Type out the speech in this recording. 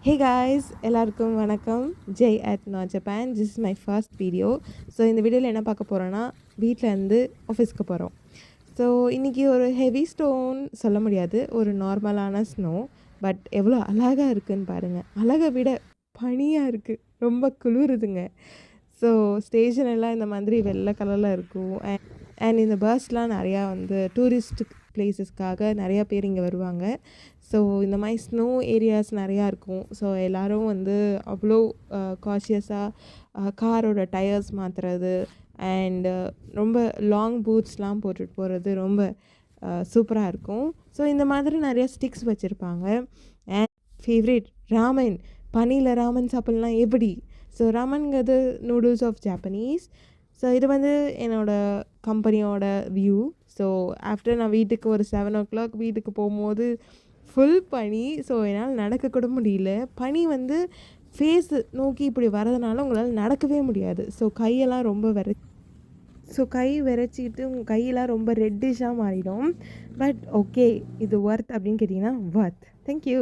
Hey guys, எல்லாருக்கும் வணக்கம். Jai at No Japan. This is my first video. So இந்த வீடியோவில் என்ன பார்க்க போகிறோன்னா வீட்டிலேருந்து ஆஃபீஸ்க்கு போகிறோம். ஸோ இன்றைக்கி ஒரு ஹெவி ஸ்டோன் சொல்ல முடியாது, ஒரு நார்மலான ஸ்னோ. பட் எவ்வளோ அழகாக இருக்குதுன்னு பாருங்கள். அழகை விட பனியாக இருக்குது, ரொம்ப குளிருதுங்க. ஸோ ஸ்டேஷன் எல்லாம் இந்த மாதிரி வெள்ளை கலரில் இருக்கும். அண்ட் இந்த பஸ்லாம் நிறையா டூரிஸ்ட் பிளேஸஸ்க்காக நிறையா பேர் இங்கே வருவாங்க. ஸோ இந்த மாதிரி ஸ்னோ ஏரியாஸ் நிறையா இருக்கும். ஸோ எல்லோரும் அவ்வளோ காஷியஸாக காரோட டயர்ஸ் மாற்றுறது அண்டு ரொம்ப லாங் பூட்ஸ்லாம் போட்டுட்டு போகிறது ரொம்ப சூப்பராக இருக்கும். ஸோ இந்த மாதிரி நிறையா ஸ்டிக்ஸ் வச்சுருப்பாங்க. அண்ட் ஃபேவரேட் ராமன், பனியில் ராமன் சாப்பிட்லாம் எப்படி? ஸோ ராமன்கிறது நூடுல்ஸ் ஆஃப் ஜாப்பனீஸ். ஸோ இது என்னோடய கம்பெனியோட வியூ. ஸோ ஆஃப்டர் நான் வீட்டுக்கு ஒரு 7 o'clock வீட்டுக்கு போகும்போது ஃபுல் பனி. ஸோ என்னால் நடக்கக்கூட முடியல. பனி ஃபேஸ் நோக்கி இப்படி வரதுனால உங்களால் நடக்கவே முடியாது. ஸோ கையெல்லாம் ரொம்ப கை விரைச்சிக்கிட்டு உங்கள் கையெல்லாம் ரொம்ப ரெட்டிஷாக மாறிடும். பட் ஓகே, இது ஒர்த் அப்படின்னு கேட்டிங்கன்னா ஒர்த். தேங்க்யூ.